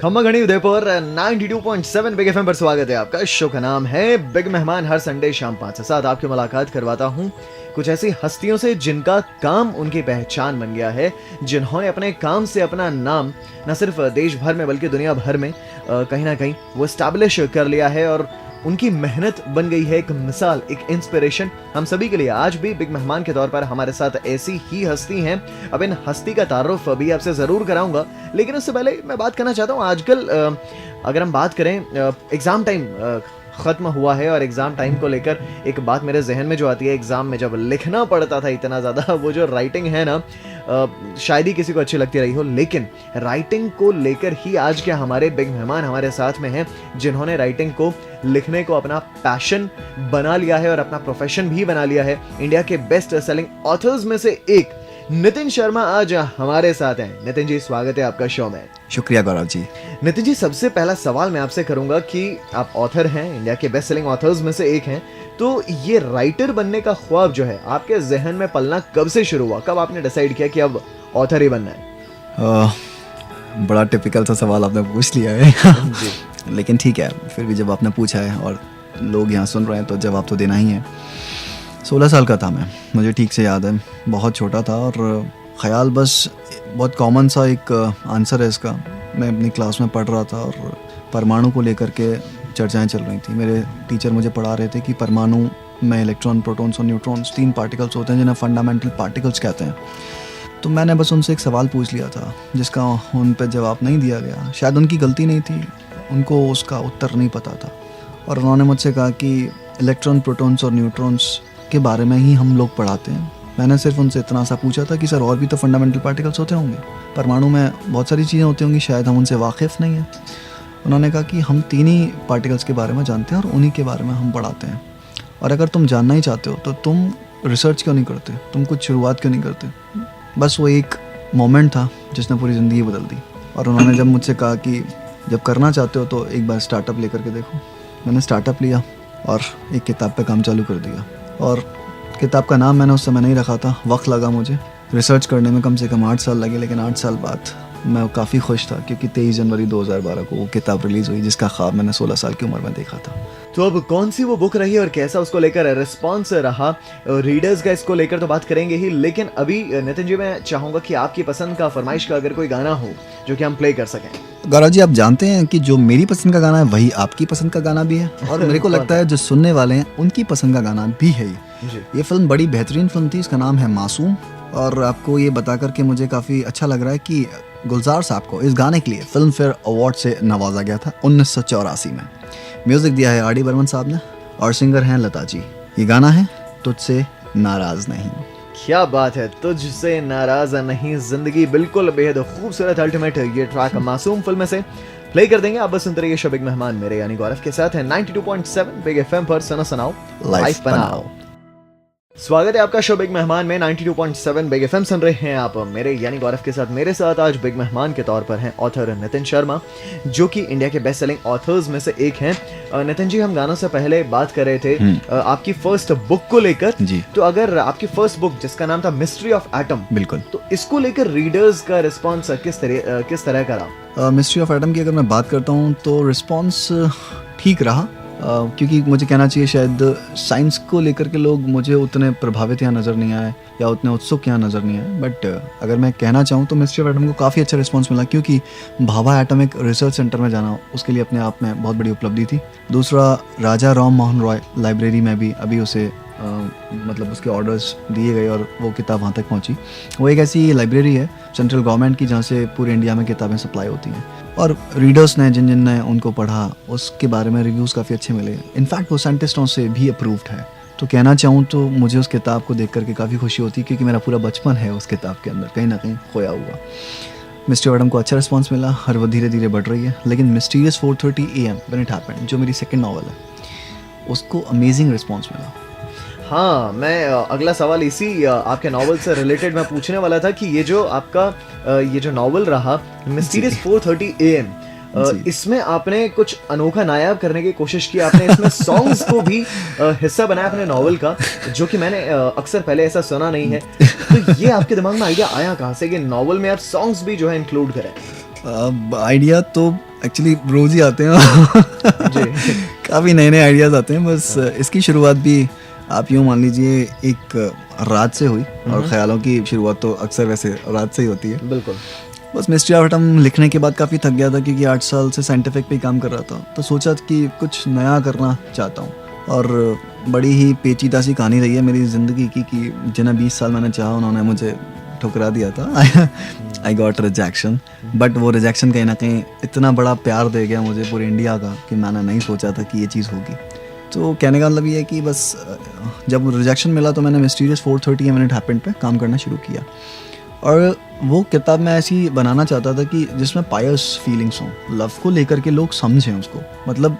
खम्मा घड़ी Udaipur 92.7 big FM पर स्वागत है आपका। शो का नाम है बिग मेहमान। हर संडे शाम 5 से 7 आपकी मुलाकात करवाता हूँ कुछ ऐसी हस्तियों से जिनका काम उनकी पहचान बन गया है, जिन्होंने अपने काम से अपना नाम न सिर्फ देश भर में बल्कि दुनिया भर में कहीं ना कहीं वो एस्टैब्लिश कर लिया है और उनकी मेहनत बन गई है एक मिसाल, एक इंस्पिरेशन हम सभी के लिए। आज भी बिग मेहमान के तौर पर हमारे साथ ऐसी ही हस्ती हैं। अब इन हस्ती का तारुफ अभी आपसे ज़रूर कराऊंगा, लेकिन उससे पहले मैं बात करना चाहता हूँ आजकल अगर हम बात करें एग्ज़ाम टाइम ख़त्म हुआ है और एग्ज़ाम टाइम को लेकर एक बात मेरे जहन में जो आती है, एग्ज़ाम में जब लिखना पड़ता था इतना ज़्यादा, वो जो राइटिंग है ना, शायद ही किसी को अच्छी लगती रही हो, लेकिन राइटिंग को लेकर ही आज के हमारे बिग मेहमान हमारे साथ में हैं, जिन्होंने राइटिंग को लिखने को अपना पैशन बना लिया है और अपना प्रोफेशन भी बना लिया है। इंडिया के बेस्ट सेलिंग ऑथर्स में से एक नितिन शर्मा आज हमारे साथ हैं। नितिन जी, स्वागत है आपका शो में। शुक्रिया गौरव जी। नितिन जी, सबसे पहला सवाल मैं आपसे करूंगा कि आप ऑथर हैं, इंडिया के बेस्ट सेलिंग ऑथर्स में से एक हैं, तो ये राइटर बनने का ख्वाब जो है आपके जहन में पलना कब से शुरू हुआ? कब आपने डिसाइड किया कि अब ऑथर ही बनना है? बड़ा टिपिकल सा सवाल आपने पूछ लिया है जी। लेकिन ठीक है, फिर भी जब आपने पूछा है और लोग यहाँ सुन रहे हैं तो जवाब तो देना ही है। 16 साल का था मैं, मुझे ठीक से याद है, बहुत छोटा था और ख्याल बस बहुत कॉमन सा एक आंसर है इसका। मैं अपनी क्लास में पढ़ रहा था और परमाणु को लेकर के चर्चाएं चल रही थी। मेरे टीचर मुझे पढ़ा रहे थे कि परमाणु में इलेक्ट्रॉन, प्रोटॉन्स और न्यूट्रॉन्स 3 पार्टिकल्स होते हैं जिन्हें फंडामेंटल पार्टिकल्स कहते हैं। तो मैंने बस उनसे एक सवाल पूछ लिया था जिसका उन पर जवाब नहीं दिया गया। शायद उनकी गलती नहीं थी, उनको उसका उत्तर नहीं पता था और उन्होंने मुझसे कहा कि इलेक्ट्रॉन, प्रोटॉन्स और न्यूट्रॉन्स के बारे में ही हम लोग पढ़ाते हैं। मैंने सिर्फ उनसे इतना सा पूछा था कि सर और भी तो फंडामेंटल पार्टिकल्स होते होंगे, परमाणु में बहुत सारी चीज़ें होती होंगी, शायद हम उनसे वाकिफ़ नहीं हैं। उन्होंने कहा कि हम 3 ही पार्टिकल्स के बारे में जानते हैं और उन्हीं के बारे में हम पढ़ाते हैं, और अगर तुम जानना ही चाहते हो तो तुम रिसर्च क्यों नहीं करते, तुम कुछ शुरुआत क्यों नहीं करते। बस वो एक मोमेंट था जिसने पूरी ज़िंदगी बदल दी। और उन्होंने जब मुझसे कहा कि जब करना चाहते हो तो एक बार स्टार्टअप लेकर के देखो, मैंने स्टार्टअप लिया और एक किताब पे काम चालू कर दिया। और किताब का नाम मैंने उस समय नहीं रखा था, वक्त लगा मुझे रिसर्च करने में, कम से कम 8 साल लगे, लेकिन 8 साल बाद मैं काफ़ी खुश था क्योंकि 23 जनवरी 2012 को वो किताब रिलीज़ हुई जिसका ख्वाब मैंने 16 साल की उम्र में देखा था। तो अब कौन सी वो बुक रही और कैसा उसको लेकर रिस्पॉन्स रहा रीडर्स का, इसको लेकर तो बात करेंगे ही, लेकिन अभी नितिन जी मैं चाहूँगा कि आपकी पसंद का, फरमाइश का अगर कोई गाना हो जो कि हम प्ले कर सकें। गौरव जी, आप जानते हैं कि जो मेरी पसंद का गाना है वही आपकी पसंद का गाना भी है और मेरे को लगता है जो सुनने वाले हैं उनकी पसंद का गाना भी है ये फिल्म बड़ी बेहतरीन फिल्म थी, इसका नाम है मासूम। और आपको ये बता करके मुझे काफ़ी अच्छा लग रहा है कि गुलजार साहब को इस गाने के लिए फिल्म फेयर अवार्ड से नवाजा गया था 1984 में। म्यूज़िक दिया है आर डी बर्मन साहब ने और सिंगर हैं लता जी। ये गाना है तुझसे नाराज़ नहीं। क्या बात है, तुझसे नाराज नहीं जिंदगी, बिल्कुल बेहद खूबसूरत अल्टीमेट ये ट्रैक मासूम फिल्म में से प्ले कर देंगे। आप बस सुनते रहिए शो बिग मेहमान मेरे यानी गौरव के साथ है 92.7 बिग एफएम पर। सुनो सुनाओ लाइफ बनाओ। स्वागत है आपका शो बिग मेहमान में 92.7 बिग एफएम सुन रहे हैं आप मेरे यानी गौरव के साथ। मेरे साथ आज बिग मेहमान के तौर पर हैं ऑथर नितिन शर्मा, जो कि इंडिया के बेस्ट सेलिंग ऑथर्स में से एक हैं। नितिन जी, हम गानों से पहले बात कर रहे थे आपकी फर्स्ट बुक को लेकर जी। तो अगर आपकी फर्स्ट बुक जिसका नाम था मिस्ट्री ऑफ एटम, बिल्कुल, तो इसको लेकर रीडर्स का रिस्पॉन्स किस तरह का रहा? मिस्ट्री ऑफ एटम की अगर मैं बात करता हूँ तो रिस्पॉन्स ठीक रहा, क्योंकि मुझे कहना चाहिए शायद साइंस को लेकर के लोग मुझे उतने प्रभावित यहाँ नज़र नहीं आए या उतने उत्सुक यहाँ नज़र नहीं आए। बट अगर मैं कहना चाहूँ तो मिस्ट्री ऑफ एटम को काफ़ी अच्छा रिस्पांस मिला, क्योंकि भाभा एटॉमिक रिसर्च सेंटर में जाना उसके लिए अपने आप में बहुत बड़ी उपलब्धि थी। दूसरा, राजा राम मोहन रॉय लाइब्रेरी में भी अभी उसे मतलब उसके ऑर्डर्स दिए गए और वो किताब वहाँ तक पहुँची। वो एक ऐसी लाइब्रेरी है सेंट्रल गवर्नमेंट की जहाँ से पूरे इंडिया में किताबें सप्लाई होती हैं और रीडर्स ने जिन ने उनको पढ़ा उसके बारे में रिव्यूज़ काफ़ी अच्छे मिले। इनफैक्ट वो साइंटिस्टों से भी अप्रूव्ड है। तो कहना चाहूँ तो मुझे उस किताब को देख करके काफ़ी खुशी होती है, क्योंकि मेरा पूरा बचपन है उस किताब के अंदर कहीं ना कहीं खोया हुआ। मिस्ट्री ऑफ एटम को अच्छा रिस्पॉन्स मिला और वो धीरे धीरे बढ़ रही है। लेकिन mysterious 4:30 AM when it happened, जो मेरी सेकंड नॉवल है, उसको अमेजिंग रिस्पॉन्स मिला। हाँ, मैं अगला सवाल इसी आपके नॉवल से रिलेटेड मैं पूछने वाला था कि ये जो आपका ये जो नॉवल रहा मिस्टीरियस 4:30 AM, इसमें आपने कुछ अनोखा नायाब करने की कोशिश की। आपने इसमें सॉन्ग्स को भी हिस्सा बनाया अपने नॉवल का, जो कि मैंने अक्सर पहले ऐसा सुना नहीं है। तो ये आपके दिमाग में आइडिया आया कहाँ से कि नॉवल में आप सॉन्ग्स भी जो है इंक्लूड करें? आइडिया तो एक्चुअली रोज ही आते हैं जी। काफ़ी नए नए आइडियाज़ आते हैं। बस इसकी शुरुआत भी आप यूँ मान लीजिए एक रात से हुई, और ख्यालों की शुरुआत तो अक्सर वैसे रात से ही होती है। बिल्कुल। बस मिस्ट्री ऑफ एटम लिखने के बाद काफ़ी थक गया था, क्योंकि 8 साल से साइंटिफिक पे ही काम कर रहा था, तो सोचा कि कुछ नया करना चाहता हूँ। और बड़ी ही पेचीदा सी कहानी रही है मेरी ज़िंदगी की, कि जिन्हें 20 साल मैंने चाहा उन्होंने मुझे ठुकरा दिया था। आई गॉट रिजेक्शन, बट वो रिजेक्शन कहीं ना कहीं इतना बड़ा प्यार दे गया मुझे पूरे इंडिया का, कि मैंने नहीं सोचा था कि ये चीज़ होगी। तो कहने का मतलब ये है कि बस जब रिजेक्शन मिला तो मैंने मिस्टीरियस 430 मिनट हैपेंड पे काम करना शुरू किया। और वो किताब मैं ऐसी बनाना चाहता था कि जिसमें पायस फीलिंग्स हों, लव को लेकर के लोग समझें उसको, मतलब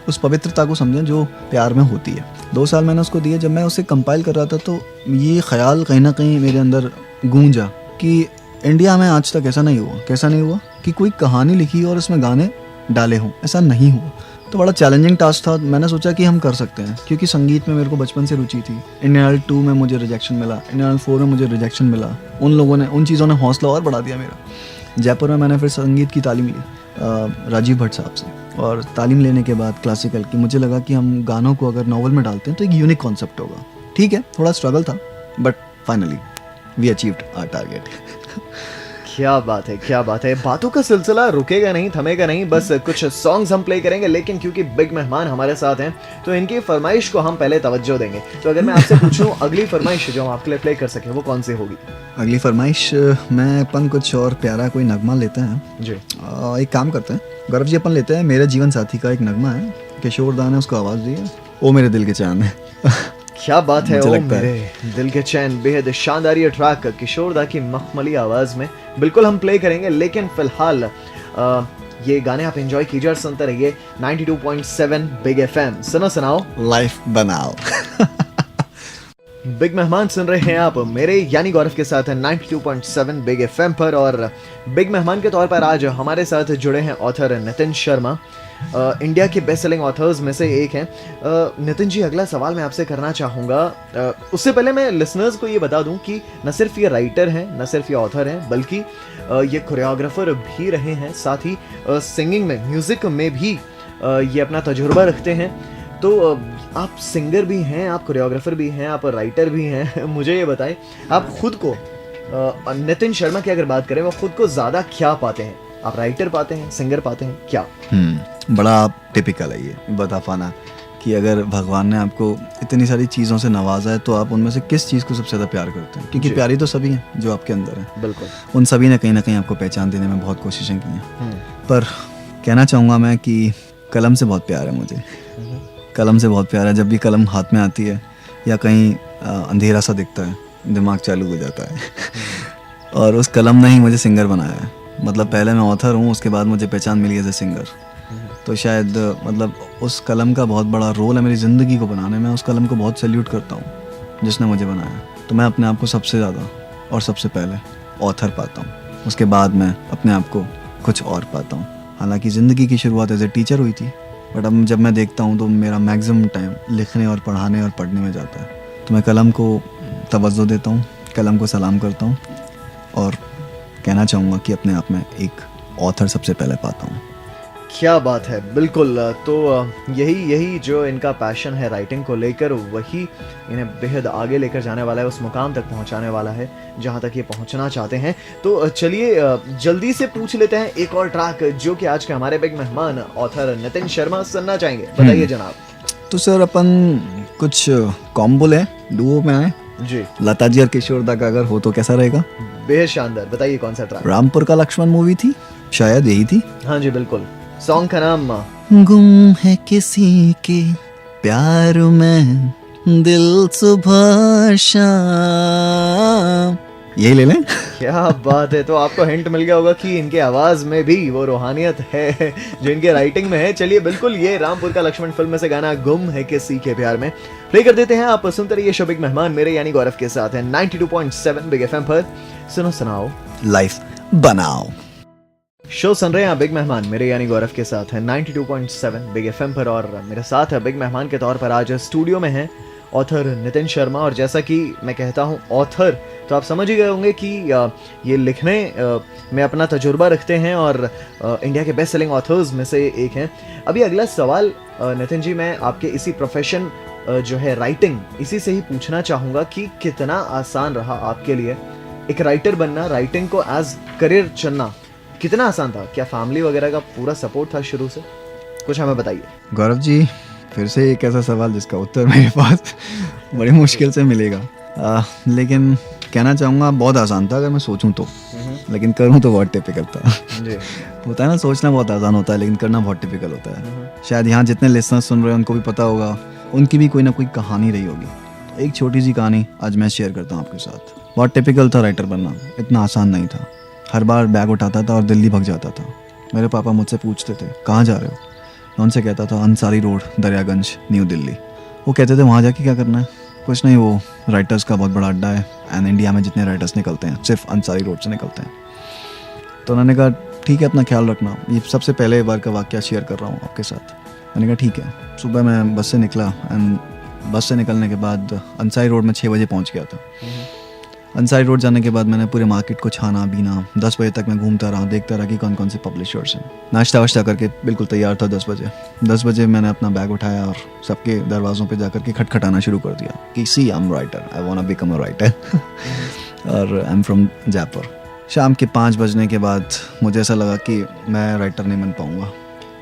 उस पवित्रता को समझें जो प्यार में होती है। 2 साल मैंने उसको दिए। जब मैं उसे कंपाइल कर रहा था तो ये ख्याल कहीं ना कहीं मेरे अंदर गूंजा कि इंडिया में आज तक ऐसा नहीं हुआ। कैसा नहीं हुआ? कि कोई कहानी लिखी और उसमें गाने डाले हों, ऐसा नहीं हुआ। तो बड़ा चैलेंजिंग टास्क था। मैंने सोचा कि हम कर सकते हैं, क्योंकि संगीत में मेरे को बचपन से रुचि थी। इंडियन आइडल 2 में मुझे रिजेक्शन मिला, इंडियन आइडल 4 में मुझे रिजेक्शन मिला। उन लोगों ने, उन चीज़ों ने हौसला और बढ़ा दिया मेरा। जयपुर में मैंने फिर संगीत की तालीम ली राजीव भट्ट साहब से, और तालीम लेने के बाद क्लासिकल की, मुझे लगा कि हम गानों को अगर नॉवल में डालते हैं तो एक यूनिक कॉन्सेप्ट होगा। ठीक है, थोड़ा स्ट्रगल था, but finally we achieved our target. क्या बात है, क्या बात है। बातों का सिलसिला रुकेगा नहीं, थमेगा नहीं। बस कुछ सॉन्ग्स हम प्ले करेंगे, लेकिन क्योंकि बिग मेहमान हमारे साथ हैं तो इनकी फरमाइश को हम पहले तवज्जो देंगे। तो अगर मैं आपसे पूछूं अगली फरमाइश जो हम आपके लिए प्ले कर सके वो कौन सी होगी? अगली फरमाइश में अपन कुछ और प्यारा कोई नगमा लेते हैं जी। एक काम करते हैं गौरव जी, अपन लेते हैं मेरे जीवन साथी का एक नगमा है, किशोर दा ने उसको आवाज़ दी है, ओ मेरे दिल के चैन है। क्या बात है, मुझे ओ लगता है। मेरे दिल के चैन, बेहद शानदार ये ट्रैक किशोर दा की मखमली आवाज में बिल्कुल हम प्ले करेंगे। लेकिन फिलहाल ये गाने आप एंजॉय कीजिए और सुनते रहिए 92.7 बिग एफएम। सुनो सुनाओ लाइफ बनाओ। बिग मेहमान सुन रहे हैं आप मेरे यानी गौरव के साथ 92.7 बिग एफएम पर। और बिग मेहमान के तौर पर आज हमारे साथ जुड़े हैं ऑथर नितिन शर्मा, इंडिया के बेस्ट सेलिंग ऑथर्स में से एक हैं। नितिन जी, अगला सवाल मैं आपसे करना चाहूँगा। उससे पहले मैं लिसनर्स को ये बता दूं कि न सिर्फ ये राइटर हैं, न सिर्फ ये ऑथर हैं, बल्कि ये कोरियोग्राफर भी रहे हैं। साथ ही सिंगिंग में, म्यूज़िक में भी ये अपना तजुर्बा रखते हैं। तो आप सिंगर भी हैं, आप कोरियोग्राफर भी हैं, आप राइटर भी हैं। मुझे ये बताएं, आप खुद को नितिन शर्मा की अगर बात करें, वो खुद को ज़्यादा क्या पाते हैं? आप राइटर पाते हैं, सिंगर पाते हैं, क्या? बड़ा टिपिकल है ये बता पाना कि अगर भगवान ने आपको इतनी सारी चीज़ों से नवाजा है तो आप उनमें से किस चीज़ को सबसे ज़्यादा प्यार करते हैं, क्योंकि प्यारी तो सभी हैं जो आपके अंदर है। बिल्कुल। उन सभी ने कहीं ना कहीं आपको पहचान देने में बहुत कोशिशें की हैं, पर कहना चाहूँगा मैं कि कलम से बहुत प्यार है मुझे। कलम से बहुत प्यार है। जब भी कलम हाथ में आती है या कहीं अंधेरा सा दिखता है, दिमाग चालू हो जाता है। और उस कलम ने ही मुझे सिंगर बनाया है। मतलब पहले मैं ऑथर हूँ, उसके बाद मुझे पहचान मिली एज ए सिंगर। तो शायद मतलब उस कलम का बहुत बड़ा रोल है मेरी ज़िंदगी को बनाने में। उस कलम को बहुत सैल्यूट करता हूँ जिसने मुझे बनाया। तो मैं अपने आप को सबसे ज़्यादा और सबसे पहले ऑथर पाता हूँ, उसके बाद मैं अपने आप को कुछ और पाता हूँ। हालांकि ज़िंदगी की शुरुआत एज ए टीचर हुई थी, बट अब जब मैं देखता हूँ तो मेरा मैक्सिमम टाइम लिखने और पढ़ाने और पढ़ने में जाता है। तो मैं कलम को तवज्जो देता हूँ, कलम को सलाम करता हूँ, और कहना चाहूँगा कि अपने आप में एक ऑथर सबसे पहले पाता हूँ। क्या बात है, बिल्कुल। तो यही जो इनका पैशन है राइटिंग को लेकर, वही इन्हें बेहद आगे लेकर जाने वाला है, उस मुकाम तक पहुंचाने वाला है जहां तक ये पहुंचना चाहते हैं। तो चलिए जल्दी से पूछ लेते हैं एक और ट्रैक जो कि आज के हमारे बिग मेहमान ऑथर नितिन शर्मा सुनना चाहेंगे। बताइए जनाब। तो सर अपन कुछ कॉम्बो लें, डुओ में आए जी। लता जी और किशोर दा का अगर हो तो कैसा रहेगा? बेहद शानदार। बताइए कौन सा ट्रैक? रामपुर का लक्ष्मण मूवी थी, शायद यही थी। हाँ जी बिल्कुल। सॉन्ग का नाम गुम है किसी के प्यार में दिल सुबह शाम, यही ले लें। क्या बात है। तो आपको हिंट मिल गया होगा कि इनके आवाज में भी वो रूहानियत है जो इनके राइटिंग में है। चलिए बिल्कुल, ये रामपुर का लक्ष्मण फिल्म में से गाना गुम है किसी के प्यार में प्ले कर देते हैं। आप सुनते रहिए शो बिग मेहमान मेरे यानी गौरव के साथ है 92.7 बिग एफएम पर। सुनो सुनाओ, लाइफ बनाओ। शो सुन रहे हैं बिग मेहमान मेरे यानी गौरव के साथ है 92.7 बिग एफएम पर। और मेरे साथ है बिग मेहमान के तौर पर आज स्टूडियो में है ऑथर नितिन शर्मा। और जैसा कि मैं कहता हूँ ऑथर, तो आप समझ ही गए होंगे कि ये लिखने में अपना तजुर्बा रखते हैं और इंडिया के बेस्ट सेलिंग ऑथर्स में से एक हैं। अभी अगला सवाल नितिन जी, मैं आपके इसी प्रोफेशन जो है राइटिंग, इसी से ही पूछना चाहूँगा कि कितना आसान रहा आपके लिए एक राइटर बनना, राइटिंग को एज करियर चुनना कितना आसान था? क्या फैमिली वगैरह का पूरा सपोर्ट था शुरू से? कुछ हमें बताइए। गौरव जी, फिर से एक ऐसा सवाल जिसका उत्तर मेरे पास बड़ी मुश्किल से मिलेगा, लेकिन कहना चाहूँगा बहुत आसान था अगर मैं सोचूं तो, लेकिन करूँ तो बहुत टिपिकल था। जी। होता है ना, सोचना बहुत आसान होता है लेकिन करना बहुत टिपिकल होता है। शायद यहाँ जितने लिसनर्स सुन रहे हैं उनको भी पता होगा, उनकी भी कोई ना कोई कहानी रही होगी। एक छोटी सी कहानी आज मैं शेयर करता हूँ आपके साथ। बहुत टिपिकल था राइटर बनना, इतना आसान नहीं था। हर बार बैग उठाता था और दिल्ली भग जाता था। मेरे पापा मुझसे पूछते थे कहाँ जा रहे हो, मैं उनसे कहता था अंसारी रोड, दरियागंज, न्यू दिल्ली। वो कहते थे वहाँ जाके क्या करना है? कुछ नहीं, वो राइटर्स का बहुत बड़ा अड्डा है एंड इंडिया में जितने राइटर्स निकलते हैं सिर्फ अंसारी रोड से निकलते हैं। तो उन्होंने कहा ठीक है, अपना ख्याल रखना। ये सबसे पहले बार का वाक़या शेयर कर रहा हूँ आपके साथ। मैंने कहा ठीक है। सुबह मैं बस से निकला एंड बस से निकलने के बाद अंसारी रोड में 6 बजे पहुँच गया था। अंसारी रोड जाने के बाद मैंने पूरे मार्केट को छाना बीना। 10 बजे तक मैं घूमता रहा, देखता रहा कि कौन कौन से पब्लिशर्स हैं। नाश्ता वाश्ता करके बिल्कुल तैयार था 10 बजे। 10 बजे मैंने अपना बैग उठाया और सबके दरवाज़ों पे जाकर के खटखटाना शुरू कर दिया कि see I am writer, I want to become a writer और आई एम फ्रॉम जयपुर। शाम के 5 बजने के बाद मुझे ऐसा लगा कि मैं राइटर नहीं बन पाऊँगा।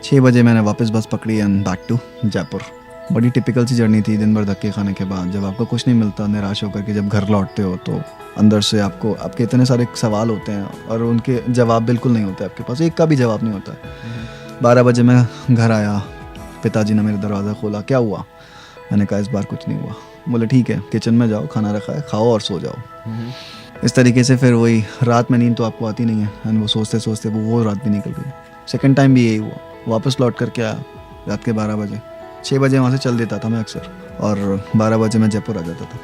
6 बजे मैंने वापस बस पकड़ी एंड बैक टू जयपुर। बड़ी टिपिकल सी जर्नी थी। दिन भर धक्के खाने के बाद जब आपको कुछ नहीं मिलता, निराश होकर के जब घर लौटते हो तो अंदर से आपके इतने सारे सवाल होते हैं और उनके जवाब बिल्कुल नहीं होते आपके पास, एक का भी जवाब नहीं होता है। 12 बजे मैं घर आया, पिताजी ने मेरा दरवाज़ा खोला, क्या हुआ? मैंने कहा इस बार कुछ नहीं हुआ। बोले ठीक है, किचन में जाओ, खाना रखा है, खाओ और सो जाओ। इस तरीके से फिर वही रात में नींद तो आपको आती नहीं है एंड वो सोचते सोचते वो रात भी निकल गई। सेकेंड टाइम भी यही हुआ। वापस लौट करके आया रात के 12 बजे। 6 बजे वहाँ से चल देता था मैं अक्सर और 12 बजे मैं जयपुर आ जाता था।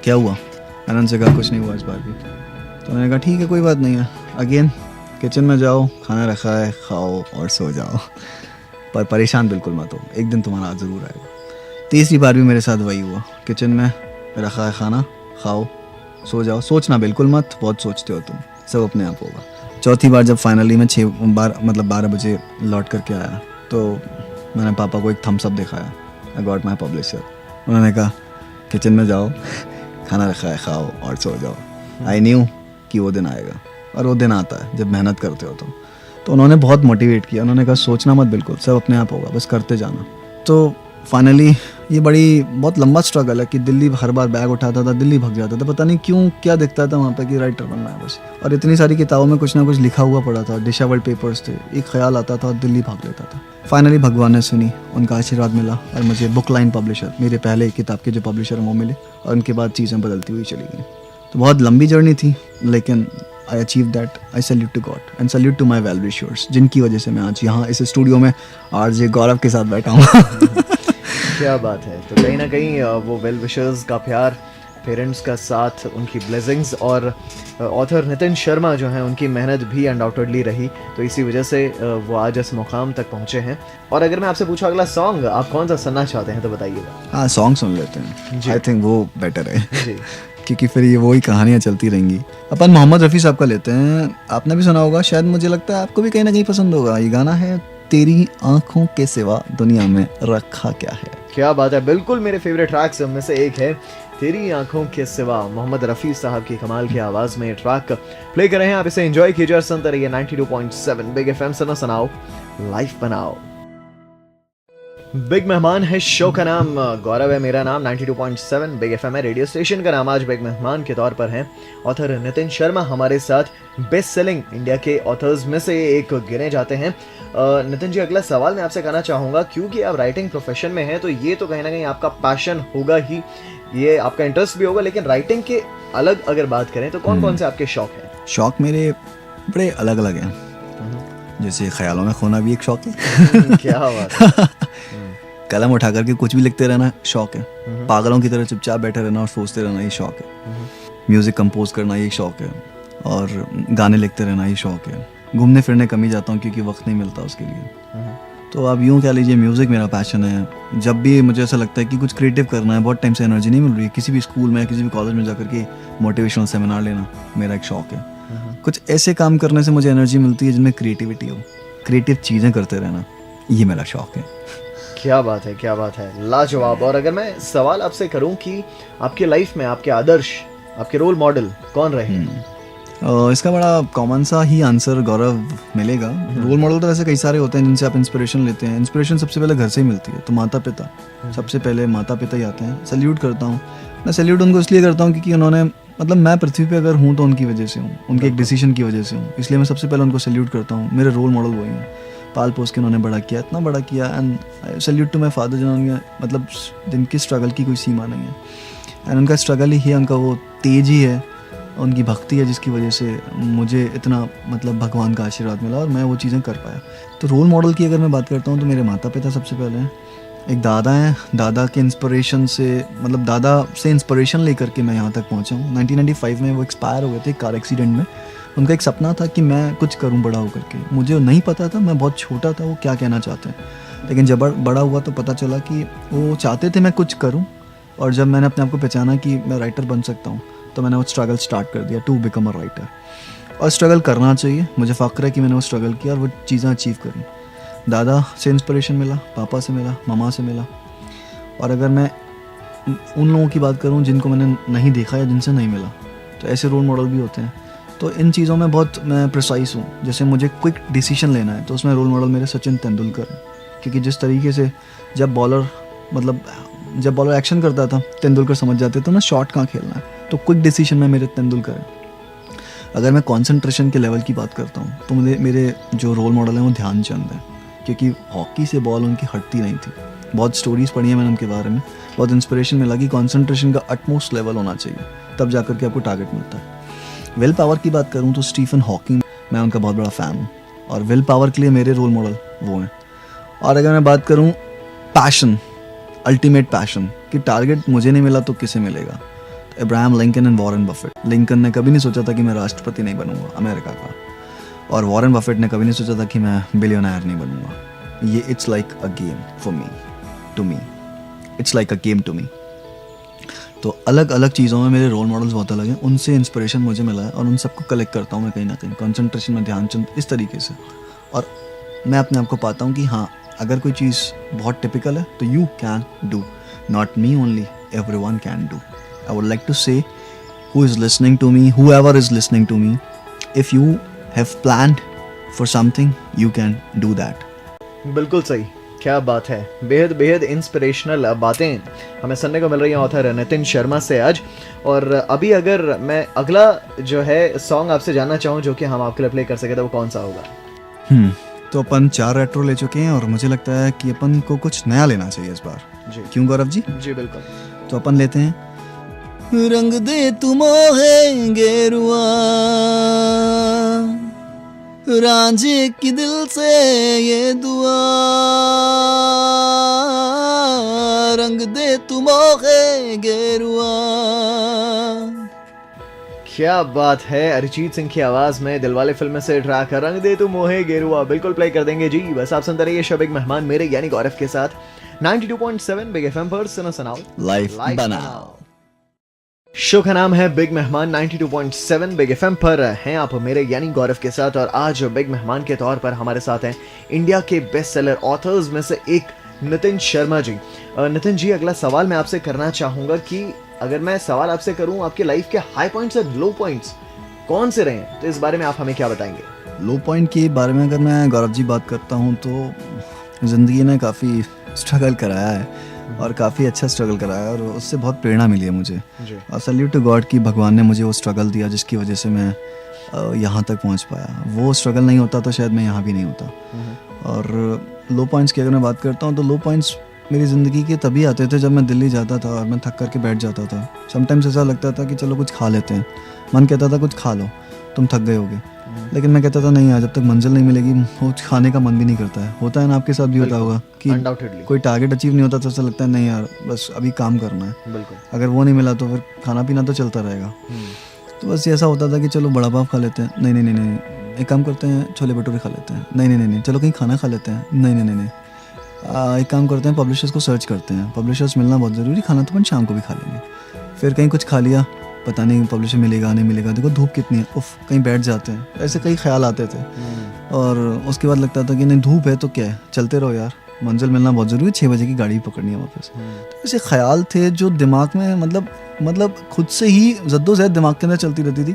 क्या हुआ? मैंने उनसे कहा कुछ नहीं हुआ इस बार भी। तो मैंने कहा ठीक है, कोई बात नहीं है। अगेन किचन में जाओ, खाना रखा है, खाओ और सो जाओ, पर परेशान बिल्कुल मत हो, एक दिन तुम्हारा ज़रूर आएगा। तीसरी बार भी मेरे साथ वही हुआ। किचन में रखा है खाना, खाओ, सो जाओ, सोचना बिल्कुल मत, बहुत सोचते हो तुम, सब अपने आप होगा। चौथी बार जब फाइनली मैं 12 बजे लौट करके आया तो मैंने पापा को एक थम्स अप दिखाया, आई गॉट माई पब्लिशर। उन्होंने कहा किचन में जाओ, खाना रखा है, खाओ और सो जाओ। आई न्यू कि वो दिन आएगा और वो दिन आता है जब मेहनत करते हो तो उन्होंने बहुत मोटिवेट किया। उन्होंने कहा सोचना मत बिल्कुल, सब अपने आप होगा, बस करते जाना। तो फाइनली ये बहुत लंबा स्ट्रगल है कि दिल्ली हर बार बैग उठाता था, दिल्ली भग जाता था। पता नहीं क्यों, क्या दिखता था वहाँ पे कि राइटर बनना है बस। और इतनी सारी किताबों में कुछ ना कुछ लिखा हुआ पड़ा था, डिशावर्ल्ड पेपर्स थे, एक ख्याल आता था और दिल्ली भाग लेता था। फाइनली भगवान ने सुनी, उनका आशीर्वाद मिला और मुझे बुक लाइन पब्लिशर, मेरे पहले किताब के जो पब्लिशर हैं वो मिले और उनके बाद चीज़ें बदलती हुई चली गई। तो बहुत लंबी जर्नी थी लेकिन I achieve that. I salute to God and salute to my well wishers, जिनकी वजह से मैं आज यहाँ इस स्टूडियो में आरजे गौरव के साथ बैठा हूँ। क्या बात है। तो कहीं ना कहीं वो वेल विशर्स का प्यार, पेरेंट्स का साथ, उनकी ब्लेसिंग्स और ऑथर नितिन शर्मा जो हैं उनकी मेहनत भी अनडाउटेडली रही, तो इसी वजह से वो आज इस मुकाम तक पहुँचे हैं। और अगर मैं आपसे पूछूं अगला सॉन्ग आप कौन सा सुनना चाहते हैं तो बताइएगा। हाँ, सॉन्ग सुन लेते हैं, आई थिंक वो बेटर है जी। क्योंकि फिर ये वही कहानियाँ चलती रहेंगी। अपन मोहम्मद रफ़ी साहब का लेते हैं, आपने भी सुना होगा शायद, मुझे लगता है आपको भी कहीं ना कहीं पसंद होगा। ये गाना है तेरी आँखों के सिवा दुनिया में रखा क्या है। क्या बात है, बिल्कुल मेरे फेवरेट ट्रैक्स में से एक है तेरी आंखों के सिवा। मोहम्मद रफ़ी साहब की कमाल की आवाज में ये ट्रैक प्ले कर रहे हैं, आप इसे एंजॉय कीजिए और सुनते रहिए 92.7 बिग एफएम। सुनो सुनाओ, लाइफ बनाओ। बिग मेहमान है, शो का नाम गौरव है, मेरा नाम 92.7 बिग एफएम है, रेडियो स्टेशन का नाम। आज बिग मेहमान के तौर पर हैं ऑथर नितिन शर्मा हमारे साथ, बेस्ट सेलिंग इंडिया के ऑथर्स में से एक गिने जाते हैं। नितिन जी, अगला सवाल मैं आपसे करना चाहूँगा, क्योंकि आप राइटिंग प्रोफेशन में हैं तो ये तो कहीं ना कहीं आपका पैशन होगा ही, ये आपका इंटरेस्ट भी होगा, लेकिन राइटिंग के अलग अगर बात करें तो कौन कौन से आपके शौक हैं? शौक मेरे बड़े अलग अलग हैं, जैसे ख्यालों में खोना भी एक शौक है। क्या बात है। कलम उठा करके कुछ भी लिखते रहना शौक है, पागलों की तरह चुपचाप बैठे रहना और सोचते रहना ये शौक है, म्यूजिक कंपोज करना ये शौक है, और गाने लिखते रहना ये शौक है। घूमने फिरने कम ही जाता हूँ क्योंकि वक्त नहीं मिलता उसके लिए। तो आप यूँ कह लीजिए म्यूज़िक मेरा पैशन है। जब भी मुझे ऐसा लगता है कि कुछ क्रिएटिव करना है, बहुत टाइम से एनर्जी नहीं मिल रही है, किसी भी स्कूल में किसी भी कॉलेज में जाकर के मोटिवेशनल सेमिनार लेना मेरा एक शौक़ है। कुछ ऐसे काम करने से मुझे एनर्जी मिलती है जिनमें क्रिएटिविटी हो, क्रिएटिव चीज़ें करते रहना, ये मेरा शौक़ है। क्या बात है, क्या बात है, लाजवाब। और अगर मैं सवाल आपसे करूं कि आपकी लाइफ में आपके आदर्श, आपके रोल मॉडल कौन रहे? इसका बड़ा कॉमन सा ही आंसर गौरव मिलेगा। रोल मॉडल तो ऐसे कई सारे होते हैं जिनसे आप इंस्पिरेशन लेते हैं। इंस्पिरेशन सबसे पहले घर से ही मिलती है, तो माता पिता, सबसे पहले माता पिता ही आते हैं। सैल्यूट करता हूँ मैं, सैल्यूट उनको इसलिए करता हूँ क्योंकि उन्होंने, मतलब मैं पृथ्वी पे अगर हूँ तो उनकी वजह से हूँ, उनके एक डिसीजन की वजह से हूँ, इसलिए मैं सबसे पहले उनको सैल्यूट करता हूँ। मेरे रोल मॉडल वही हैं, पाल पोस के उन्होंने बड़ा किया, इतना बड़ा किया। And salute to my father, जिन्होंने, मतलब जिनकी स्ट्रगल की कोई सीमा नहीं है, एंड उनका स्ट्रगल ही है, उनका वो तेज ही है, उनकी भक्ति है, जिसकी वजह से मुझे इतना, मतलब भगवान का आशीर्वाद मिला और मैं वो चीज़ें कर पाया। तो रोल मॉडल की अगर मैं बात करता हूँ तो मेरे माता पिता सबसे पहले हैं। एक दादा हैं, दादा के इंस्पिरेशन से, मतलब दादा से इंस्पिरेशन लेकर के मैं यहाँ तक पहुँचा हूँ। 1995 में वो एक्सपायर हो गए थे कार एक्सीडेंट में। उनका एक सपना था कि मैं कुछ करूँ बड़ा होकर के। मुझे नहीं पता था, मैं बहुत छोटा था, वो क्या कहना चाहते हैं, लेकिन जब बड़ा हुआ तो पता चला कि वो चाहते थे मैं कुछ करूँ। और जब मैंने अपने आप को पहचाना कि मैं राइटर बन सकता हूँ, तो मैंने वो स्ट्रगल स्टार्ट कर दिया टू बिकम अ राइटर। और स्ट्रगल करना चाहिए, मुझे फ़ख्र है कि मैंने वो स्ट्रगल किया और वो चीज़ें अचीव करी। दादा से इंस्पिरेशन मिला, पापा से मिला, मामा से मिला। और अगर मैं उन लोगों की बात करूं जिनको मैंने नहीं देखा या जिनसे नहीं मिला, तो ऐसे रोल मॉडल भी होते हैं। तो इन चीज़ों में बहुत मैं प्रिसाइस हूँ। जैसे मुझे क्विक डिसीजन लेना है तो उसमें रोल मॉडल मेरे सचिन तेंदुलकर हैं, क्योंकि जिस तरीके से जब बॉलर एक्शन करता था, तेंदुलकर समझ जाते थे ना शॉट कहाँ खेलना है, तो क्विक डिसीजन में मेरे तेंदुलकर है। अगर मैं कंसंट्रेशन के लेवल की बात करता हूँ तो मेरे जो रोल मॉडल हैं वो ध्यानचंद है, क्योंकि हॉकी से बॉल उनकी हटती नहीं थी। बहुत स्टोरीज़ पढ़ी है मैंने उनके बारे में, बहुत इंस्पिरेशन मिला कि कंसंट्रेशन का अटमोस्ट लेवल होना चाहिए, तब जाकर के आपको टारगेट मिलता है। विल पावर की बात करूँ तो स्टीफन हॉकिंग, मैं उनका बहुत बड़ा फ़ैन हूँ, और विल पावर के लिए मेरे रोल मॉडल वो हैं। और अगर मैं बात करूँ पैशन, अल्टीमेट पैशन, कि टारगेट मुझे नहीं मिला तो किसे मिलेगा, तो Abraham Lincoln and Warren Buffett. Lincoln ने कभी नहीं सोचा था कि मैं राष्ट्रपति नहीं बनूंगा अमेरिका का, और वॉरेन बफेट ने कभी नहीं सोचा था कि मैं बिलियनर नहीं बनूंगा। ये it's like a game for me, to me it's like a game to me. तो अलग अलग चीज़ों में मेरे रोल मॉडल्स बहुत अलग हैं, उनसे इंस्पिरेशन मुझे मिला है और उन सबको कलेक्ट करता हूँ मैं कहीं ना कहीं। कंसंट्रेशन में ध्यानचंद, इस तरीके से। और मैं अपने आप को पाता हूँ कि हाँ, अगर कोई चीज़ बहुत टिपिकल है तो you can do, not me only, everyone can do. I would like to say who is listening to me, whoever is listening to me, if you have planned for something, you can do that. बिल्कुल सही, क्या बात है। बेहद बेहद inspirational बातें हमें सुनने को मिल रही हैं ऑथर नितिन शर्मा से आज। और अभी अगर मैं अगला जो है सॉन्ग आपसे जानना चाहूँ जो कि हम आपके लिए प्ले कर सके, तो वो कौन सा होगा? तो अपन 4 रेट्रो ले चुके हैं और मुझे लगता है कि अपन को कुछ नया लेना चाहिए इस बार जी। क्यों गौरव जी? जी बिल्कुल। तो अपन लेते हैं रंग दे तुम है गेरुआ, रांझे की दिल से ये दुआ, रंग दे तुम है गेरुआ। क्या बात है, अरिजीत सिंह की आवाज में दिलवाले फिल्म से ट्रैक रंग दे तू मोहे गेरुआ बिल्कुल प्ले कर देंगे जी। बस आप सुनते रहिए शो बिग मेहमान मेरे यानी गौरव के साथ 92.7 बिग एफएम पर। सुनो सुनाओ लाइफ बनाओ। शो का नाम है बिग मेहमान। 92.7 बिग एफएम पर हैं आप मेरे यानी गौरव के साथ। और आज बिग मेहमान के तौर पर हमारे साथ हैं इंडिया के बेस्ट सेलर ऑथर्स में से एक नितिन शर्मा जी। नितिन जी, अगला सवाल मैं आपसे करना चाहूँगा कि अगर मैं सवाल आपसे करूँ आपके लाइफ के हाई पॉइंट्स और लो पॉइंट्स कौन से रहे हैं, तो इस बारे में आप हमें क्या बताएंगे? लो पॉइंट के बारे में अगर मैं गौरव जी बात करता हूँ तो ज़िंदगी ने काफ़ी स्ट्रगल कराया है और काफ़ी अच्छा स्ट्रगल कराया है और उससे बहुत प्रेरणा मिली है मुझे। और सैल्यूट टू गॉड कि भगवान ने मुझे वो स्ट्रगल दिया जिसकी वजह से मैं यहाँ तक पहुँच पाया। वो स्ट्रगल नहीं होता तो शायद मैं यहाँ भी नहीं होता। और लो पॉइंट्स की अगर मैं बात करता हूँ तो लो पॉइंट्स मेरी ज़िंदगी के तभी आते थे जब मैं दिल्ली जाता था और मैं थक करके बैठ जाता था। समटाइम्स ऐसा लगता था कि चलो कुछ खा लेते हैं, मन कहता था कुछ खा लो, तुम थक गए होगे, लेकिन मैं कहता था नहीं यार, जब तक मंजिल नहीं मिलेगी वो खाने का मन भी नहीं करता है। होता है ना, आपके साथ भी होता होगा कि कोई टारगेट अचीव नहीं होता तो ऐसा लगता है नहीं यार बस अभी काम करना है। बिल्कुल। अगर वो नहीं मिला तो फिर खाना पीना तो चलता रहेगा। तो बस ऐसा होता था कि चलो बड़ा पाव खा लेते हैं, नहीं नहीं नहीं नहीं, एक काम करते हैं छोले भटूरे खा लेते हैं, नहीं नहीं नहीं नहीं, चलो कहीं खाना खा लेते हैं, नहीं नहीं नहीं नहीं, एक काम करते हैं पब्लिशर्स को सर्च करते हैं, पब्लिशर्स मिलना बहुत ज़रूरी, खाना तो अपन शाम को भी खा लेंगे। फिर कहीं कुछ खा लिया, पता नहीं पब्लिशर मिलेगा नहीं मिलेगा, देखो धूप कितनी है, उफ कहीं बैठ जाते हैं, ऐसे कई ख्याल आते थे। और उसके बाद लगता था कि नहीं धूप है तो क्या है, चलते रहो यार, मंजिल मिलना बहुत ज़रूरी है, 6 बजे की गाड़ी पकड़नी है वापस। तो ऐसे ख्याल थे जो दिमाग में मतलब खुद से ही जद्दोजहद दिमाग के अंदर चलती रहती थी।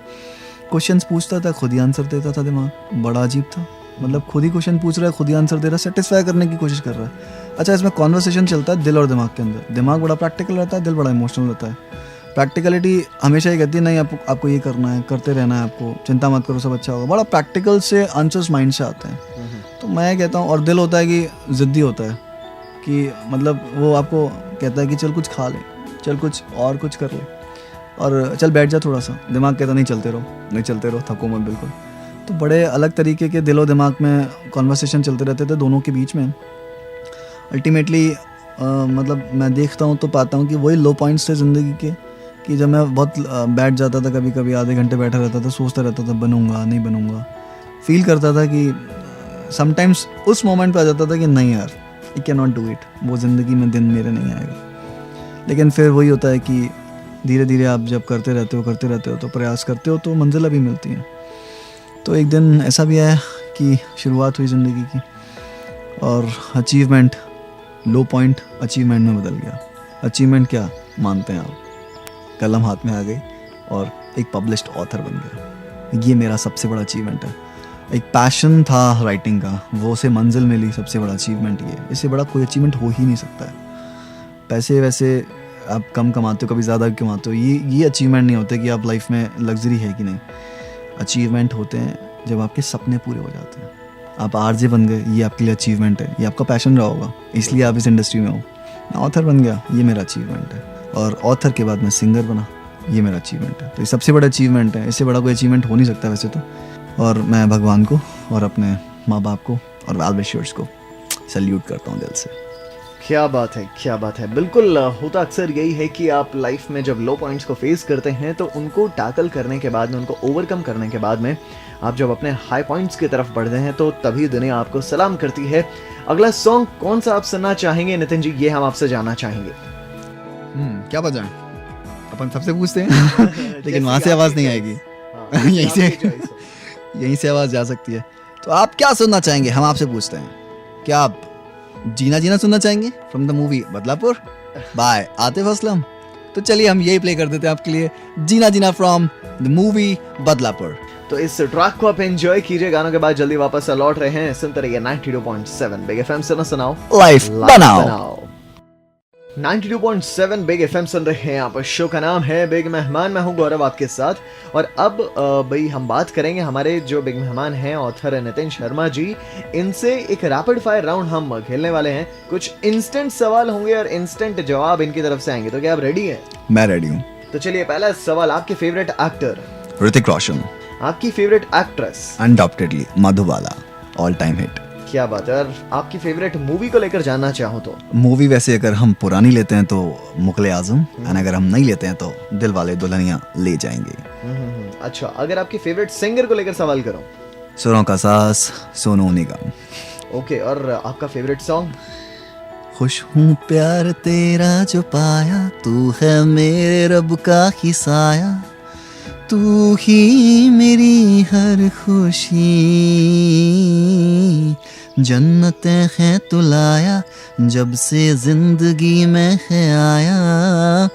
क्वेश्चंस पूछता था, खुद ही आंसर देता था, दिमाग बड़ा अजीब था, मतलब खुद ही क्वेश्चन पूछ रहा है, खुद ही आंसर दे रहा है, सेटिस्फाई करने की कोशिश कर रहा है। अच्छा, इसमें कॉन्वर्सेशन चलता है दिल और दिमाग के अंदर, दिमाग बड़ा प्रैक्टिकल रहता है, दिल बड़ा इमोशनल रहता है। प्रैक्टिकलिटी हमेशा ये कहती है नहीं आपको ये करना है, करते रहना है, आपको चिंता मत करो सब अच्छा होगा, बड़ा प्रैक्टिकल से आंसर्स माइंड से आते हैं। तो मैं कहता हूँ, और दिल होता है कि ज़िद्दी होता है कि मतलब वो आपको कहता है कि चल कुछ खा ले, चल कुछ और कुछ कर ले, और चल बैठ जा थोड़ा सा, दिमाग कहता नहीं चलते रहो, नहीं चलते रहो, थको मत बिल्कुल। तो बड़े अलग तरीके के दिलो दिमाग में कॉन्वर्सेशन चलते रहते थे दोनों के बीच में। अल्टीमेटली मतलब मैं देखता हूँ तो पाता हूँ कि वही लो पॉइंट्स थे ज़िंदगी के, कि जब मैं बहुत बैठ जाता था, कभी कभी आधे घंटे बैठा रहता था, सोचता रहता था बनूंगा नहीं बनूंगा, फील करता था कि समटाइम्स उस मोमेंट पे आ जाता था कि नहीं यार I can not do it, वो ज़िंदगी में दिन मेरे नहीं आएगा। लेकिन फिर वही होता है कि धीरे धीरे आप जब करते रहते हो तो प्रयास करते हो तो मंजिल भी मिलती हैं। तो एक दिन ऐसा भी आया कि शुरुआत हुई ज़िंदगी की, और अचीवमेंट, लो पॉइंट अचीवमेंट में बदल गया। अचीवमेंट क्या मानते हैं आप? कलम हाथ में आ गई और एक पब्लिश्ड ऑथर बन गया, ये मेरा सबसे बड़ा अचीवमेंट है। एक पैशन था राइटिंग का, वो से मंजिल मिली, सबसे बड़ा अचीवमेंट ये। इससे बड़ा कोई अचीवमेंट हो ही नहीं सकता है। पैसे वैसे आप कम कमाते हो, कभी ज़्यादा कमाते हो, ये अचीवमेंट नहीं होते कि आप लाइफ में लग्जरी है कि नहीं। अचीवमेंट होते हैं जब आपके सपने पूरे हो जाते हैं। आप आरजे बन गए, ये आपके लिए अचीवमेंट है, ये आपका पैशन रहा होगा, इसलिए आप इस इंडस्ट्री में हो। मैं ऑथर बन गया, ये मेरा अचीवमेंट है, और ऑथर के बाद मैं सिंगर बना, ये मेरा अचीवमेंट है। तो ये सबसे बड़ा अचीवमेंट है, इससे बड़ा कोई अचीवमेंट हो नहीं सकता वैसे तो। और मैं भगवान को और अपने माँ बाप को और वेल विशर्स को सल्यूट करता हूँ दिल से। क्या बात है, क्या बात है। बिल्कुल होता अक्सर यही है कि आप लाइफ में जब लो पॉइंट्स को फेस करते हैं तो उनको टैकल करने के बाद में, उनको ओवरकम करने के बाद में आप जब अपने हाई पॉइंट्स की तरफ बढ़ते हैं तो तभी दुनिया आपको सलाम करती है। अगला सॉन्ग कौन सा आप सुनना चाहेंगे नितिन जी, ये हम आपसे जानना चाहेंगे। क्या बजाएं? अपन सबसे पूछते हैं लेकिन वहाँ से आवाज़ नहीं आएगी। यहीं से आवाज़ जा सकती है। तो आप क्या सुनना चाहेंगे, हम आपसे पूछते हैं। क्या आप जीना जीना सुनना चाहेंगे from the movie Badlapur by Atif Aslam? तो चलिए हम यही प्ले कर देते हैं आपके लिए, जीना जीना फ्रॉम द मूवी बदलापुर। तो इस ट्रैक को आप एंजॉय कीजिए। गानों के बाद जल्दी वापस लौट रहे हैं। सुनते रहिए 92.7 बिग एफएम, सुना सुनाओ लाइफ बनाओ। 92.7 बिग एफएम सुन रहे हैं आप। शो का नाम है बिग मेहमान, मैं हूं गौरव आपके साथ। और अब भाई हम बात करेंगे, हमारे जो बिग मेहमान हैं ऑथर नितिन शर्मा जी, इनसे एक रैपिड फायर राउंड हम खेलने वाले हैं। कुछ इंस्टेंट सवाल होंगे और इंस्टेंट जवाब इनकी तरफ से आएंगे। तो क्या आप रेडी हैं? मैं रेडी हूँ। तो चलिए, पहला सवाल, आपके फेवरेट एक्टर? ऋतिक रोशन। आपकी favourite actress? Undoubtedly Madhubala, all time hit. क्या बात है। और आपकी फेवरेट मूवी को लेकर जानना चाहूँ तो? मूवी वैसे अगर हम पुरानी लेते हैं तो मुगले आजम, और अगर हम नहीं लेते हैं तो दिल वाले दुल्हनिया ले जाएंगे। अच्छा, अगर आपकी फेवरेट सिंगर को लेकर सवाल करूं? सुरों का सास, सोनू निगम। ओके, और आपका फेवरेट सॉन्ग? खुश हूँ प्यार तेरा जो पाया, तू है मेरे रब का ही साया, तू ही मेरी हर खुशी, जन्नतें हैं तू लाया, जब से जिंदगी में है आया,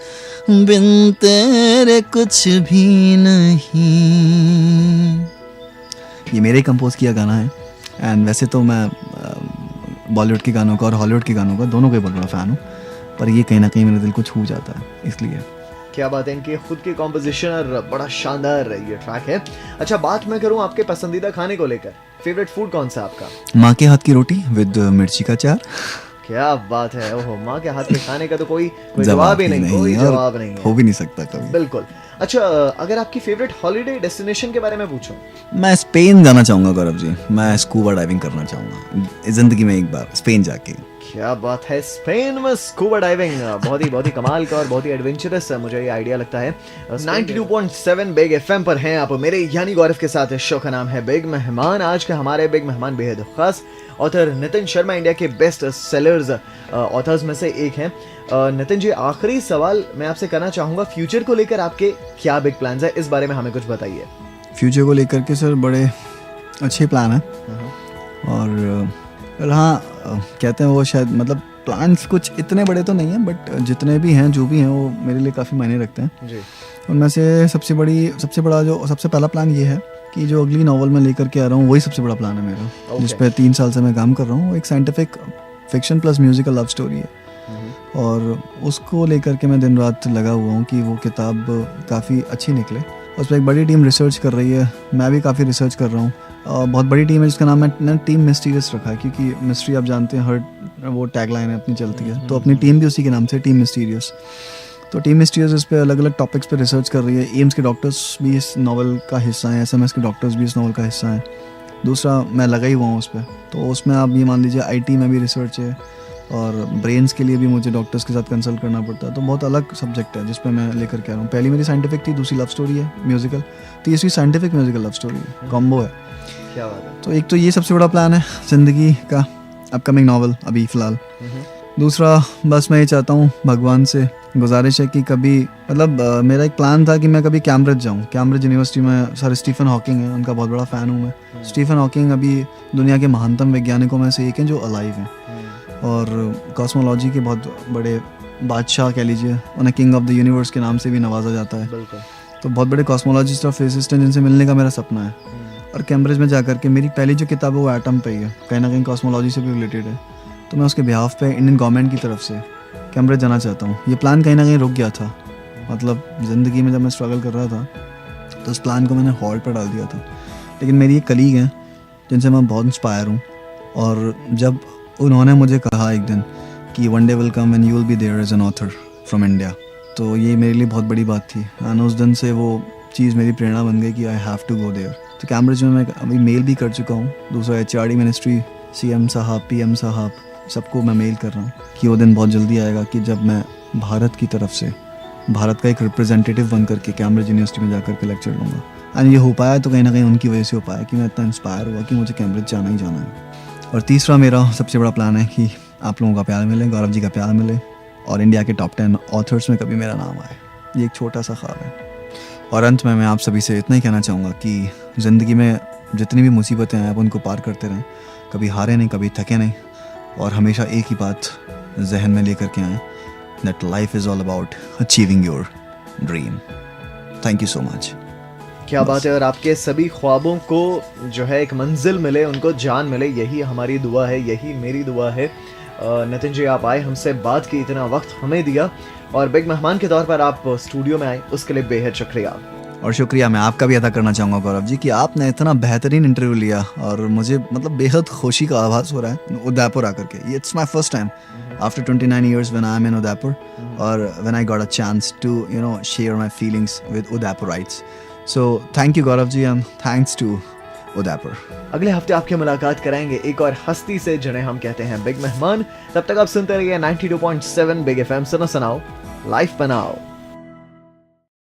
बिन तेरे कुछ भी नहीं। ये मेरे कंपोज किया गाना है। एंड वैसे तो मैं बॉलीवुड के गानों का और हॉलीवुड के गानों का दोनों का बहुत बड़ा फ़ैन हूँ, पर ये कहीं ना कहीं मेरे दिल को छू जाता है, इसलिए। क्या बात है, इनके खुद के कॉम्पोजिशन और बड़ा शानदार ये ट्रैक है। अच्छा, बात मैं करूं आपके पसंदीदा खाने को लेकर, फेवरेट फूड कौन सा आपका? माँ के हाथ की रोटी विद मिर्ची का चार। क्या बात है, ओहो, माँ के हाथ के खाने का तो कोई जवाब जवाब ही ही नहीं, कोई और जवाब नहीं हो है। भी नहीं सकता कभी। बिल्कुल। अच्छा, अगर आपकी फेवरेट हॉलिडे डेस्टिनेशन के बारे में पूछूं? मैं स्पेन जाना चाहूँगा गौरव जी, मैं स्कूबा डाइविंग करना चाहूँगा ज़िंदगी में एक बार स्पेन जाके। क्या बात है, स्पेन में स्कूबा डाइविंग, बहुत ही कमाल का और बहुत ही एडवेंचरस मुझे ये आइडिया लगता है। 92.7 बिग एफएम पर हैं आप मेरे यानी गौरव के साथ। शो का नाम है बिग मेहमान। आज के हमारे बिग मेहमान बेहद खास ऑथर नितिन शर्मा, इंडिया के बेस्ट सेलर्स ऑथर्स में से एक हैं। नितिन जी, आखिरी सवाल मैं आपसे करना चाहूँगा, फ्यूचर को लेकर आपके क्या बिग प्लान्स हैं, इस बारे में हमें कुछ बताइए। फ्यूचर को लेकर के सर बड़े अच्छे प्लान हैं और हाँ, कहते हैं वो शायद मतलब प्लान्स कुछ इतने बड़े तो नहीं हैं, बट जितने भी हैं जो भी हैं वो मेरे लिए काफ़ी मायने रखते हैं जी। उनमें से सबसे पहला प्लान ये है कि जो अगली नॉवल मैं लेकर के आ रहा हूँ वही सबसे बड़ा प्लान है मेरा, जिस पे 3 साल से मैं काम कर रहा हूँ। वो एक scientific fiction plus musical love story है और उसको लेकर के मैं दिन रात लगा हुआ हूँ कि वो किताब काफ़ी अच्छी निकले। उस पर एक बड़ी टीम रिसर्च कर रही है, मैं भी काफ़ी रिसर्च कर रहा हूँ। बहुत बड़ी टीम है जिसका नाम मैंने टीम मिस्टीरियस रखा है, क्योंकि मिस्ट्री आप जानते हैं हर वो टैगलाइन है अपनी चलती है, तो अपनी टीम भी उसी के नाम से टीम मिस्टीरियस। तो टीम मिस्टीरियस इस पे अलग अलग टॉपिक्स पे रिसर्च कर रही है। एम्स के डॉक्टर्स भी इस नावल का हिस्सा हैं, SMS के डॉक्टर्स भी इस नावल का हिस्सा हैं। दूसरा मैं लगा ही हुआ हूँ उस पर, तो उसमें आप ये मान लीजिए IT में भी रिसर्च है और ब्रेन्स के लिए भी मुझे डॉक्टर्स के साथ कंसल्ट करना पड़ता है। तो बहुत अलग सब्जेक्ट है जिस पे मैं लेकर के आ रहा हूँ। पहली मेरी साइंटिफिक थी, दूसरी लव स्टोरी है म्यूजिकल, तीसरी साइंटिफिक म्यूजिकल लव स्टोरी है, कॉम्बो है। क्या बात है। तो एक तो ये सबसे बड़ा प्लान है ज़िंदगी का, अपकमिंग नावल अभी फ़िलहाल। दूसरा बस मैं ये चाहता हूँ, भगवान से गुजारिश है कि कभी मतलब मेरा एक प्लान था कि मैं कभी कैम्ब्रिज जाऊँ। कैम्ब्रिज यूनिवर्सिटी में सर स्टीफन हॉकिंग है, उनका बहुत बड़ा फ़ैन हूँ मैं। स्टीफन हॉकिंग अभी दुनिया के महानतम वैज्ञानिकों में से एक हैं जो अलाइव हैं और कॉस्मोलॉजी के बहुत बड़े बादशाह कह लीजिए। उन्हें किंग ऑफ द यूनिवर्स के नाम से भी नवाजा जाता है। बिल्कुल। तो बहुत बड़े कॉस्मोलॉजिस्ट और फिजिसिस्ट हैं जिनसे मिलने का मेरा सपना है। और कैम्ब्रिज में जाकर के मेरी पहली जो किताब है वो एटम पे ही है, कहीं ना कहीं कॉस्मोलॉजी से भी रिलेटेड है। तो मैं उसके बिहाफ पे इंडियन गवर्नमेंट की तरफ से कैम्ब्रिज जाना चाहता हूँ। ये प्लान कहीं ना कहीं रुक गया था, मतलब ज़िंदगी में जब मैं स्ट्रगल कर रहा था तो उस प्लान को मैंने हॉल्ट पर डाल दिया था। लेकिन मेरी एक कलीग हैं जिनसे मैं बहुत इंस्पायर हूँ, और जब उन्होंने मुझे कहा एक दिन कि one day will come and you will be there as an author from India, तो ये मेरे लिए बहुत बड़ी बात थी। एंड उस दिन से वो चीज़ मेरी प्रेरणा बन गई कि I have to go there. तो कैम्ब्रिज में मैं अभी मेल भी कर चुका हूँ। दूसरा HRD मिनिस्ट्री, CM साहब, PM साहब, सबको मैं मेल कर रहा हूँ कि वो दिन बहुत जल्दी आएगा कि जब मैं भारत की तरफ से भारत का एक रिप्रेजेंटेटिव बन करके कैम्ब्रिज यूनिवर्सिटी में जाकर के लेक्चर लूँगा। एंड ये हो पाया तो कहीं ना कहीं उनकी वजह से हो पाया कि मैं इतना इंस्पायर हुआ कि मुझे कैम्ब्रिज जाना ही जाना है। और तीसरा मेरा सबसे बड़ा प्लान है कि आप लोगों का प्यार मिले, गौरव जी का प्यार मिले और इंडिया के टॉप 10 ऑथर्स में कभी मेरा नाम आए। ये एक छोटा सा ख्वाब है। और अंत में मैं आप सभी से इतना ही कहना चाहूँगा कि ज़िंदगी में जितनी भी मुसीबतें आए आप उनको पार करते रहें, कभी हारे नहीं, कभी थके नहीं, और हमेशा एक ही बात जहन में लेकर के आएँ, that life is all about achieving your dream. Thank you so much. क्या बात है। और आपके सभी ख्वाबों को जो है एक मंजिल मिले, उनको जान मिले, यही हमारी दुआ है, यही मेरी दुआ है। नितिन जी, आप आए, हमसे बात की, इतना वक्त हमें दिया और बिग मेहमान के तौर पर आप स्टूडियो में आए, उसके लिए बेहद शुक्रिया। और शुक्रिया मैं आपका भी अदा करना चाहूँगा गौरव जी कि आपने इतना बेहतरीन इंटरव्यू लिया और मुझे मतलब बेहद खुशी का आभास हो रहा है उदयपुर आकर के। It's my first time after 29 years when I am in Udaipur और when I got a chance to share my feelings with Udaipurites. So thank you Gaurav ji and thanks to Udaipur. अगले हफ्ते आपकी मुलाकात कराएंगे एक और हस्ती से जिन्हें हम कहते हैं बिग मेहमान। तब तक आप सुनते रहिए 92.7 बिग FM। सुनो सुनाओ, लाइफ बनाओ।